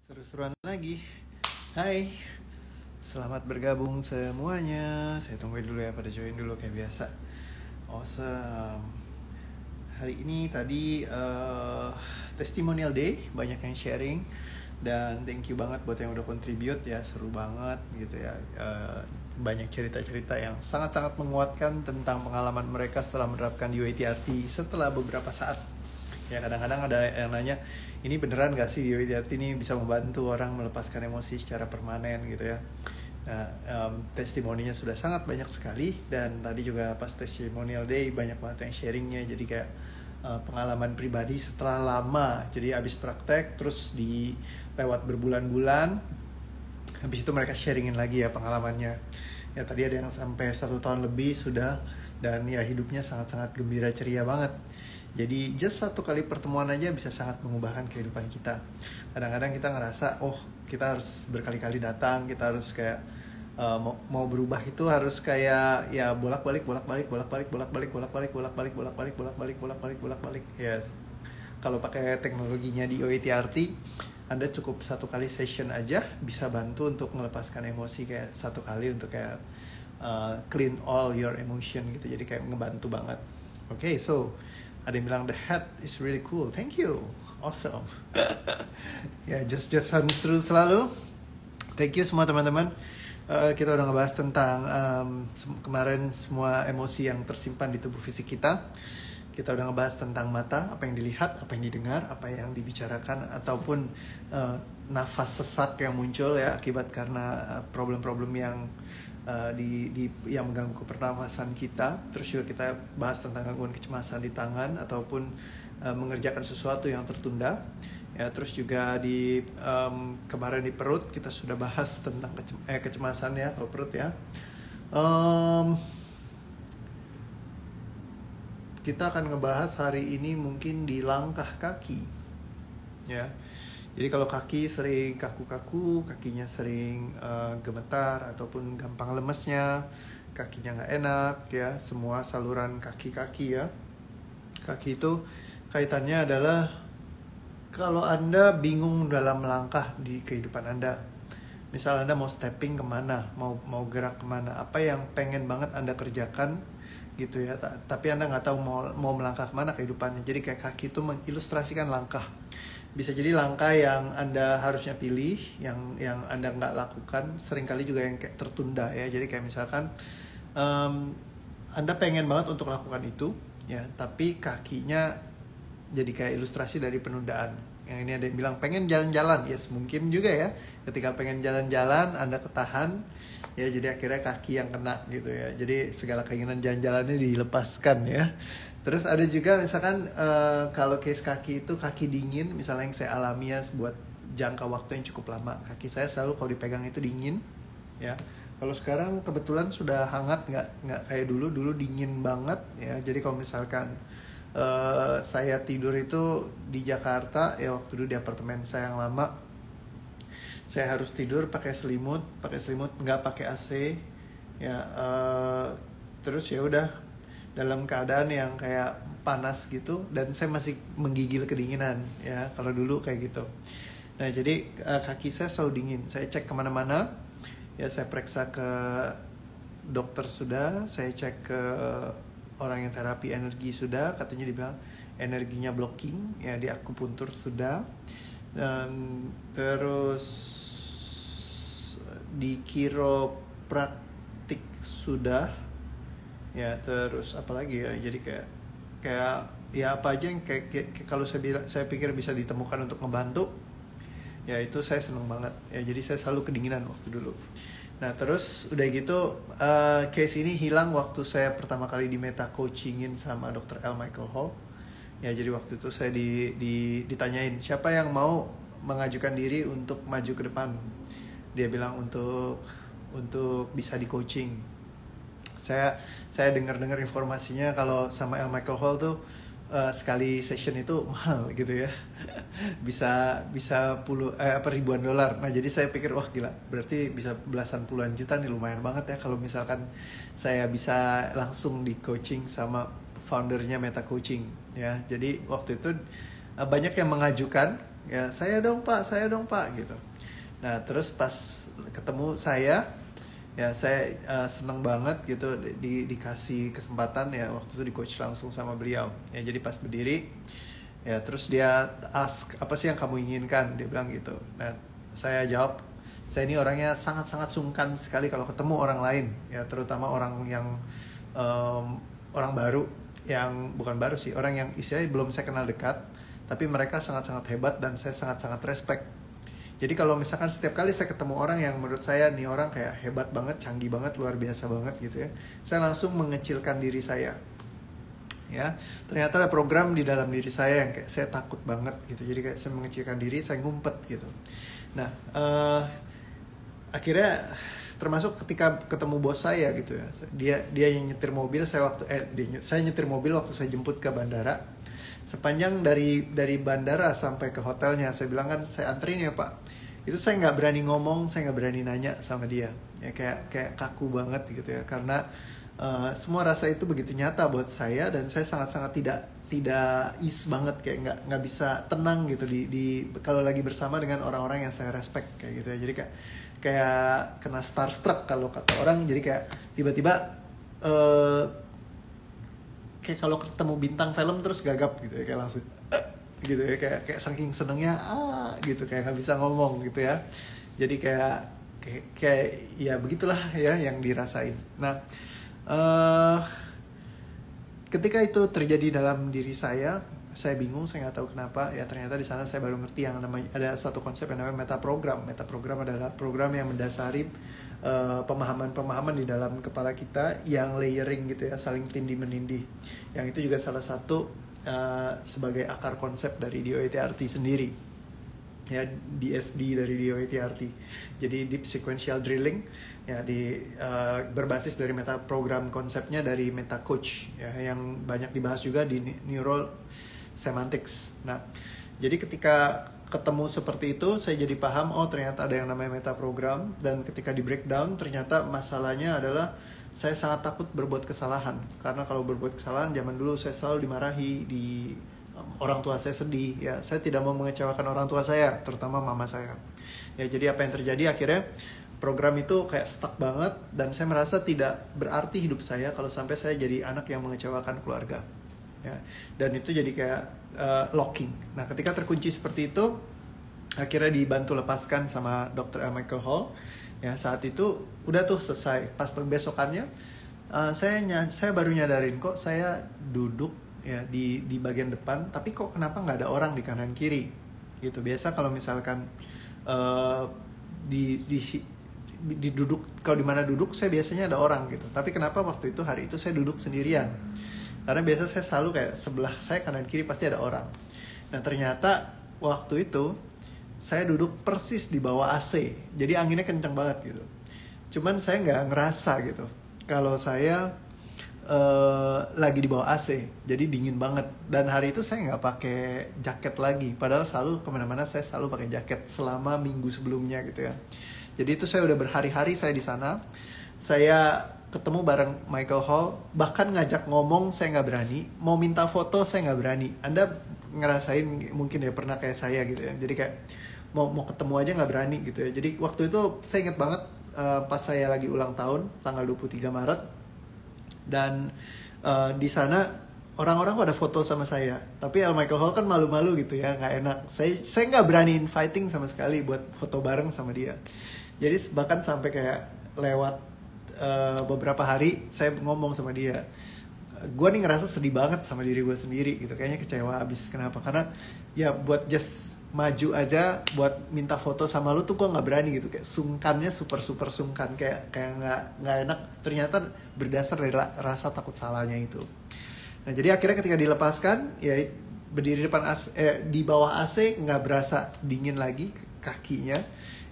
Seru-seruan lagi. Hai, selamat bergabung semuanya. Saya tungguin dulu ya, pada join dulu kayak biasa. Awesome. Hari ini tadi testimonial day, banyak yang sharing. Dan thank you banget buat yang udah contribute ya, seru banget gitu ya. Banyak cerita-cerita yang sangat-sangat menguatkan tentang pengalaman mereka setelah menerapkan UATRT setelah beberapa saat. Ya kadang-kadang ada yang nanya, ini beneran gak sih UATRT ini bisa membantu orang melepaskan emosi secara permanen gitu ya. Nah, testimoninya sudah sangat banyak sekali. Dan tadi juga pas testimonial day banyak banget yang sharingnya. Jadi kayak pengalaman pribadi setelah lama. Jadi abis praktek terus lewat berbulan-bulan, habis itu mereka sharingin lagi ya pengalamannya. Ya tadi ada yang sampai 1 tahun lebih sudah. Dan ya hidupnya sangat-sangat gembira ceria banget. Jadi just 1 kali pertemuan aja bisa sangat mengubahkan kehidupan kita. Kadang-kadang kita ngerasa, kita harus berkali-kali datang, kita harus kayak mau berubah itu harus kayak ya bolak-balik. Yes. Kalau pakai teknologinya di OATRT, Anda cukup 1 kali session aja bisa bantu untuk melepaskan emosi kayak 1 kali untuk kayak clean all your emotion gitu. Jadi kayak ngebantu banget. Okay, so ada yang bilang the hat is really cool. Thank you. Awesome. Ya, just-justan seru selalu. Thank you semua teman-teman. Kita udah ngebahas tentang kemarin semua emosi yang tersimpan di tubuh fisik kita. Kita udah ngebahas tentang mata, apa yang dilihat, apa yang didengar, apa yang dibicarakan, ataupun nafas sesak yang muncul ya akibat karena problem-problem yang yang mengganggu pernafasan kita. Terus juga kita bahas tentang gangguan kecemasan di tangan ataupun mengerjakan sesuatu yang tertunda. Ya, terus juga di kemarin di perut kita sudah bahas tentang kecemasan ya, kalau perut ya. Kita akan ngebahas hari ini mungkin di langkah kaki. Ya. Jadi kalau kaki sering kaku-kaku, kakinya sering gemetar ataupun gampang lemesnya, kakinya nggak enak ya, semua saluran kaki-kaki ya. Kaki itu kaitannya adalah kalau Anda bingung dalam melangkah di kehidupan Anda. Misal Anda mau stepping kemana, mau gerak kemana, apa yang pengen banget Anda kerjakan gitu ya, tapi Anda nggak tahu mau melangkah kemana kehidupannya. Jadi kayak kaki itu mengilustrasikan langkah. Bisa jadi langkah yang Anda harusnya pilih, yang Anda nggak lakukan, seringkali juga yang kayak tertunda ya. Jadi kayak misalkan Anda pengen banget untuk lakukan itu ya, tapi kakinya jadi kayak ilustrasi dari penundaan. Yang ini ada yang bilang pengen jalan-jalan, yes mungkin juga ya. Ketika pengen jalan-jalan Anda ketahan ya, jadi akhirnya kaki yang kena gitu ya. Jadi segala keinginan jalan-jalannya dilepaskan ya. Terus ada juga misalkan kalau case kaki itu kaki dingin, misalnya yang saya alami ya buat jangka waktu yang cukup lama. Kaki saya selalu kalau dipegang itu dingin ya. Kalau sekarang kebetulan sudah hangat, nggak kayak dulu dingin banget ya. Jadi kalau misalkan saya tidur itu di Jakarta ya, waktu dulu di apartemen saya yang lama, saya harus tidur pakai selimut nggak pakai AC ya. Terus ya udah dalam keadaan yang kayak panas gitu, dan saya masih menggigil kedinginan ya kalau dulu kayak gitu. Nah jadi kaki saya selalu dingin. Saya cek kemana-mana ya, saya periksa ke dokter sudah, saya cek ke orang yang terapi energi sudah, katanya dibilang energinya blocking ya, di akupuntur sudah, dan terus di kiropraktik sudah ya. Terus apa lagi ya, jadi kayak ya apa aja yang kayak kalau saya pikir bisa ditemukan untuk membantu ya, itu saya seneng banget ya. Jadi saya selalu kedinginan waktu dulu. Nah terus udah gitu case ini hilang waktu saya pertama kali di meta coachingin sama Dr. L. Michael Hall ya. Jadi waktu itu saya ditanyain siapa yang mau mengajukan diri untuk maju ke depan. Dia bilang untuk bisa di coaching. Saya dengar informasinya kalau sama L. Michael Hall tuh sekali session itu mahal gitu ya. bisa ribuan dolar. Nah jadi saya pikir wah gila, berarti bisa belasan puluhan juta nih, lumayan banget ya kalau misalkan saya bisa langsung di coaching sama foundernya Meta Coaching ya. Jadi waktu itu banyak yang mengajukan ya saya dong pak gitu. Nah terus pas ketemu saya, ya saya seneng banget gitu dikasih kesempatan ya, waktu itu di coach langsung sama beliau ya. Jadi pas berdiri ya, terus dia ask apa sih yang kamu inginkan, dia bilang gitu. Nah saya jawab, saya ini orangnya sangat-sangat sungkan sekali kalau ketemu orang lain ya, terutama orang yang orang baru, yang bukan baru sih, orang yang istilahnya belum saya kenal dekat, tapi mereka sangat-sangat hebat dan saya sangat-sangat respect. Jadi kalau misalkan setiap kali saya ketemu orang yang menurut saya nih orang kayak hebat banget, canggih banget, luar biasa banget gitu ya, saya langsung mengecilkan diri saya. Ya, ternyata ada program di dalam diri saya yang kayak saya takut banget gitu. Jadi kayak saya mengecilkan diri, saya ngumpet gitu. Nah, akhirnya termasuk ketika ketemu bos saya gitu ya. Dia yang nyetir mobil, saya nyetir mobil waktu saya jemput ke bandara. Sepanjang dari bandara sampai ke hotelnya, saya bilang kan saya anterin ya pak. Itu saya nggak berani ngomong, saya nggak berani nanya sama dia. Ya kayak kaku banget gitu ya, karena semua rasa itu begitu nyata buat saya, dan saya sangat-sangat tidak ease banget, kayak nggak bisa tenang gitu di kalau lagi bersama dengan orang-orang yang saya respect kayak gitu ya. Jadi kayak kena starstruck kalau kata orang. Jadi kayak tiba-tiba kayak kalau ketemu bintang film terus gagap gitu ya, kayak langsung gitu ya, kayak saking senengnya gitu, kayak nggak bisa ngomong gitu ya. Jadi kayak ya begitulah ya yang dirasain. Nah ketika itu terjadi dalam diri saya bingung, saya nggak tahu kenapa ya. Ternyata di sana saya baru ngerti yang namanya, ada satu konsep yang namanya metaprogram. Metaprogram adalah program yang mendasari pemahaman-pemahaman di dalam kepala kita yang layering gitu ya, saling tindih menindih. Yang itu juga salah satu sebagai akar konsep dari DOATRT sendiri ya, DSD dari DOATRT. Jadi Deep Sequential Drilling ya, berbasis dari metaprogram, konsepnya dari meta coach ya, yang banyak dibahas juga di Neural Semantics. Nah, jadi ketika ketemu seperti itu, saya jadi paham, oh ternyata ada yang namanya metaprogram. Dan ketika di breakdown, ternyata masalahnya adalah saya sangat takut berbuat kesalahan. Karena kalau berbuat kesalahan, zaman dulu saya selalu dimarahi, orang tua saya sedih ya. Saya tidak mau mengecewakan orang tua saya, terutama mama saya ya. Jadi apa yang terjadi, akhirnya program itu kayak stuck banget, dan saya merasa tidak berarti hidup saya kalau sampai saya jadi anak yang mengecewakan keluarga ya. Dan itu jadi kayak locking. Nah ketika terkunci seperti itu, akhirnya dibantu lepaskan sama Dr. Michael Hall ya. Saat itu udah tuh selesai. Pas besokannya saya baru nyadarin, kok saya duduk ya di bagian depan, tapi kok kenapa nggak ada orang di kanan kiri gitu. Biasa kalau misalkan di duduk, kalau di mana duduk saya biasanya ada orang gitu, tapi kenapa waktu itu, hari itu saya duduk sendirian. Karena biasa saya selalu kayak sebelah saya kanan kiri pasti ada orang. Nah ternyata waktu itu saya duduk persis di bawah AC, jadi anginnya kencang banget gitu. Cuman saya nggak ngerasa gitu kalau saya lagi di bawah AC, jadi dingin banget. Dan hari itu saya nggak pakai jaket lagi, padahal selalu kemana-mana saya selalu pakai jaket selama minggu sebelumnya gitu ya. Jadi itu saya udah berhari-hari saya di sana. Saya ketemu bareng Michael Hall, bahkan ngajak ngomong saya nggak berani, mau minta foto saya nggak berani. Anda ngerasain mungkin ya, pernah kayak saya gitu ya. Jadi kayak mau ketemu aja nggak berani gitu ya. Jadi waktu itu saya inget banget, pas saya lagi ulang tahun tanggal 23 Maret, dan di sana orang-orang pada foto sama saya, tapi Michael Hall kan malu-malu gitu ya, nggak enak. Saya nggak berani inviting sama sekali buat foto bareng sama dia. Jadi bahkan sampai kayak lewat beberapa hari saya ngomong sama dia, gue nih ngerasa sedih banget sama diri gue sendiri gitu, kayaknya kecewa abis. Kenapa? Karena ya buat just maju aja buat minta foto sama lu tuh gue nggak berani gitu, kayak sungkannya super sungkan, kayak nggak enak. Ternyata berdasar dari rasa takut salahnya itu. Nah jadi akhirnya ketika dilepaskan ya, berdiri di bawah AC, nggak berasa dingin lagi kakinya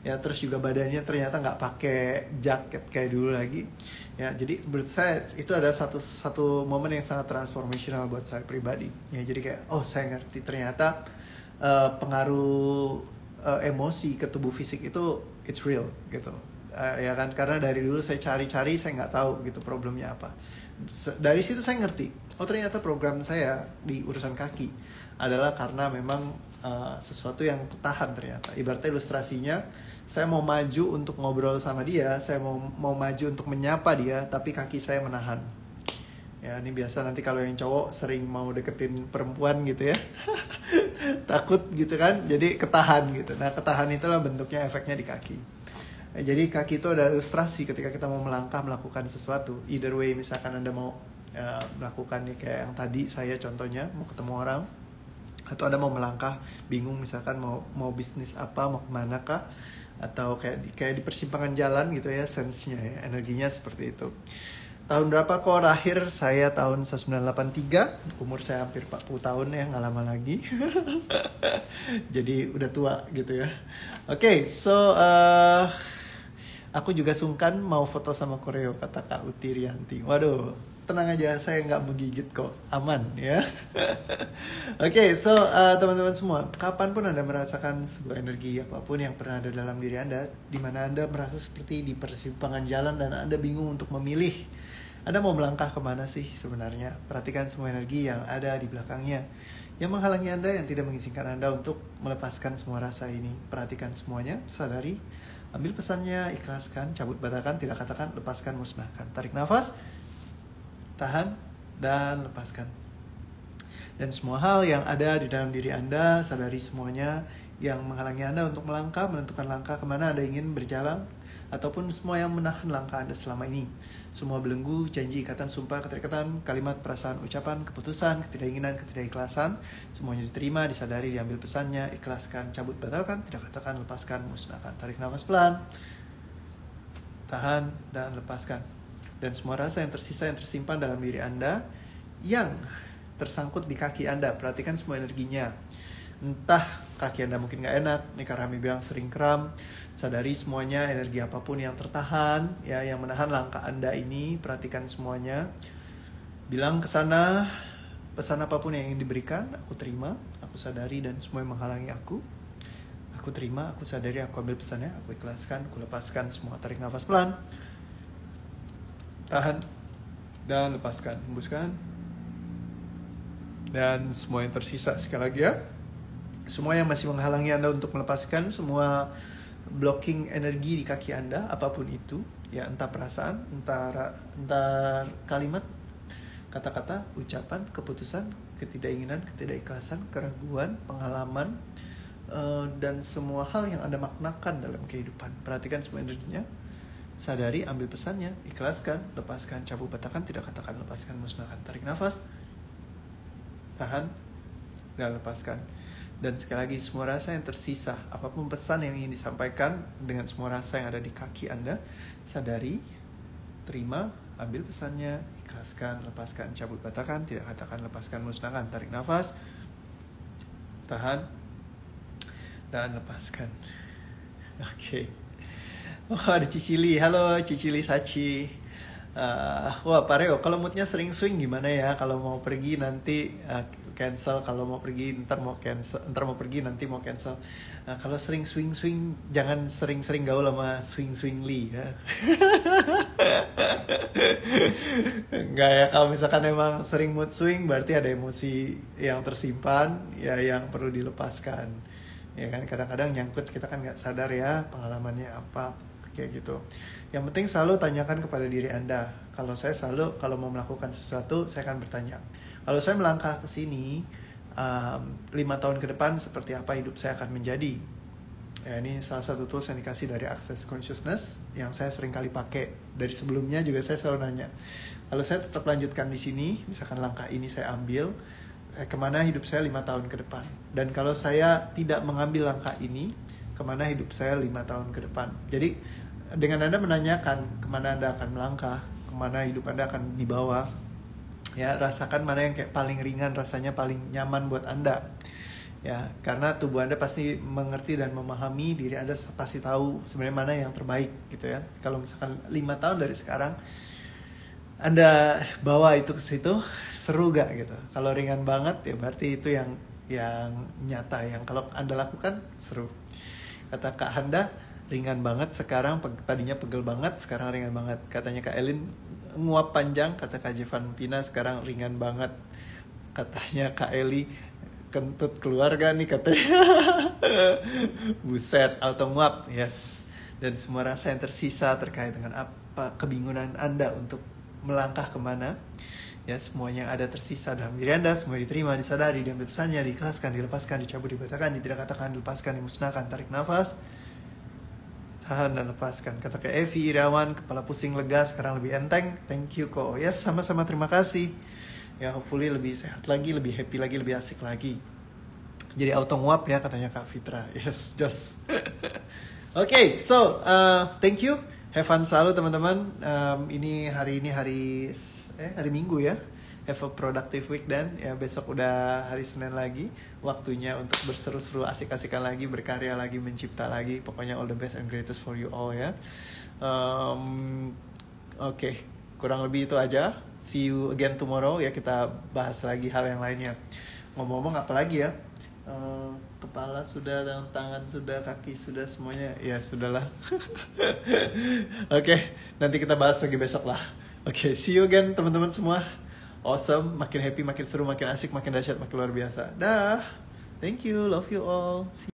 ya, terus juga badannya ternyata nggak pakai jaket kayak dulu lagi ya. Jadi menurut saya itu ada satu momen yang sangat transformational buat saya pribadi ya. Jadi kayak saya ngerti ternyata pengaruh emosi ke tubuh fisik itu it's real gitu ya kan. Karena dari dulu saya cari-cari, saya nggak tahu gitu problemnya apa. Dari situ saya ngerti, ternyata program saya di urusan kaki adalah karena memang sesuatu yang tahan ternyata. Ibaratnya ilustrasinya, saya mau maju untuk ngobrol sama dia, saya mau maju untuk menyapa dia, tapi kaki saya menahan. Ya, ini biasa nanti kalau yang cowok sering mau deketin perempuan gitu ya. Takut gitu kan, jadi ketahan gitu. Nah, ketahan itulah bentuknya, efeknya di kaki. Jadi kaki itu ada ilustrasi ketika kita mau melangkah melakukan sesuatu. Either way, misalkan Anda mau melakukan nih kayak yang tadi saya contohnya, mau ketemu orang, atau Anda mau melangkah bingung misalkan mau bisnis apa, mau kemana kah, atau kayak di persimpangan jalan gitu ya, sense-nya ya, energinya seperti itu. Tahun berapa kok lahir? Saya tahun 1983, umur saya hampir 40 tahun ya, nggak lama lagi. Jadi udah tua gitu ya. Oke, so aku juga sungkan mau foto sama Koreo, kata Kak Uti Rianti. Waduh, tenang aja, saya nggak menggigit kok, aman ya. Oke, so teman-teman semua, kapanpun Anda merasakan sebuah energi apapun yang pernah ada dalam diri Anda, di mana Anda merasa seperti di persimpangan jalan dan Anda bingung untuk memilih, Anda mau melangkah kemana sih sebenarnya? Perhatikan semua energi yang ada di belakangnya, yang menghalangi Anda, yang tidak mengizinkan Anda untuk melepaskan semua rasa ini. Perhatikan semuanya, sadari, ambil pesannya, ikhlaskan, cabut batalkan, tidak katakan, lepaskan, musnahkan. Tarik nafas, tahan, dan lepaskan. Dan semua hal yang ada di dalam diri Anda, sadari semuanya yang menghalangi Anda untuk melangkah, menentukan langkah kemana Anda ingin berjalan, ataupun semua yang menahan langkah Anda selama ini. Semua belenggu, janji, ikatan, sumpah, keterikatan, kalimat, perasaan, ucapan, keputusan, ketidakinginan, ketidakikhlasan, semuanya diterima, disadari, diambil pesannya, ikhlaskan, cabut, batalkan, tidak katakan, lepaskan, musnahkan. Tarik nafas pelan, tahan, dan lepaskan. Dan semua rasa yang tersisa, yang tersimpan dalam diri Anda, yang tersangkut di kaki Anda, perhatikan semua energinya. Entah kaki Anda mungkin gak enak, nih Kak Rami bilang sering kram, sadari semuanya, energi apapun yang tertahan, ya, yang menahan langkah Anda ini, perhatikan semuanya. Bilang ke sana, pesan apapun yang ingin diberikan, aku terima, aku sadari, dan semua yang menghalangi aku terima, aku sadari, aku ambil pesannya, aku ikhlaskan, aku lepaskan semua. Tarik nafas pelan, tahan, dan lepaskan, hembuskan. Dan semua yang tersisa, sekali lagi ya, semua yang masih menghalangi Anda untuk melepaskan semua blocking energi di kaki Anda, apapun itu, ya, entah perasaan, entah kalimat, kata-kata, ucapan, keputusan, ketidakingginan, ketidakikhlasan, keraguan, pengalaman, dan semua hal yang Anda maknakan dalam kehidupan. Perhatikan semua energinya, sadari, ambil pesannya, ikhlaskan, lepaskan, cabut, batalkan, tidak katakan, lepaskan, musnahkan. Tarik nafas, tahan, dan lepaskan. Dan sekali lagi, semua rasa yang tersisa, apapun pesan yang ingin disampaikan dengan semua rasa yang ada di kaki Anda, sadari, terima, ambil pesannya, ikhlaskan, lepaskan, cabut, batalkan, tidak katakan, lepaskan, musnahkan. Tarik nafas, tahan, dan lepaskan. Oke. Oh, ada Cicili. Halo Cicili Sachi. Wah, Pak Reo, kalau moodnya sering swing gimana ya? Kalau mau pergi nanti cancel, kalau mau pergi ntar mau cancel, ntar mau pergi nanti mau cancel. Kalau sering swing, jangan sering-sering gaul sama swing ya. Enggak ya, kalau misalkan emang sering mood swing berarti ada emosi yang tersimpan ya, yang perlu dilepaskan. Ya kan, kadang-kadang nyangkut, kita kan nggak sadar ya pengalamannya apa, kayak gitu. Yang penting selalu tanyakan kepada diri Anda. Kalau saya selalu, kalau mau melakukan sesuatu, saya akan bertanya, kalau saya melangkah ke sini 5 tahun ke depan, seperti apa hidup saya akan menjadi. Ya, ini salah satu tools yang dikasih dari Access Consciousness yang saya sering kali pakai. Dari sebelumnya juga saya selalu nanya, kalau saya tetap lanjutkan di sini, misalkan langkah ini saya ambil, kemana hidup saya 5 tahun ke depan. Dan kalau saya tidak mengambil langkah ini, kemana hidup saya 5 tahun ke depan. Jadi dengan Anda menanyakan kemana Anda akan melangkah, kemana hidup Anda akan dibawa, ya, rasakan mana yang kayak paling ringan, rasanya paling nyaman buat Anda. Ya, karena tubuh Anda pasti mengerti dan memahami, diri Anda pasti tahu sebenarnya mana yang terbaik gitu ya. Kalau misalkan 5 tahun dari sekarang Anda bawa itu ke situ, seru gak gitu? Kalau ringan banget ya berarti itu yang nyata, yang kalau Anda lakukan seru. Kata Kak Handa, ringan banget sekarang, tadinya pegel banget, sekarang ringan banget. Katanya Kak Elin, nguap panjang. Kata Kak Jevan Pina, sekarang ringan banget. Katanya Kak Eli, kentut keluarga nih katanya. Buset, auto nguap, yes. Dan semua rasa yang tersisa terkait dengan apa kebingungan Anda untuk melangkah kemana, ya semuanya yang ada tersisa dalam diri Anda, semua diterima, disadari, diambil pesannya, diikhlaskan, dilepaskan, dicabut, dibatalkan, tidak katakan, dilepaskan, dimusnahkan, tarik nafas, tahan dan lepaskan. Kata ke Evi Irawan, kepala pusing lega, sekarang lebih enteng. Thank you kok. Yes, sama-sama, terima kasih. Ya, hopefully lebih sehat lagi, lebih happy lagi, lebih asik lagi. Jadi auto nguap ya katanya Kak Fitra. Yes, just. Okay, so thank you. Have fun selalu teman-teman. Ini hari Minggu ya. Have a productive week dan ya besok udah hari Senin lagi. Waktunya untuk berseru-seru, asik-asikan lagi, berkarya lagi, mencipta lagi. Pokoknya all the best and greatest for you all ya. Oke, kurang lebih itu aja. See you again tomorrow ya, kita bahas lagi hal yang lainnya. Ngomong-ngomong apa lagi ya? Kepala sudah, tangan sudah, kaki sudah, semuanya ya sudahlah. Oke, nanti kita bahas lagi besok lah. Oke, see you again teman-teman semua. Awesome, makin happy, makin seru, makin asik, makin dahsyat, makin luar biasa. Dah, thank you, love you all. See you.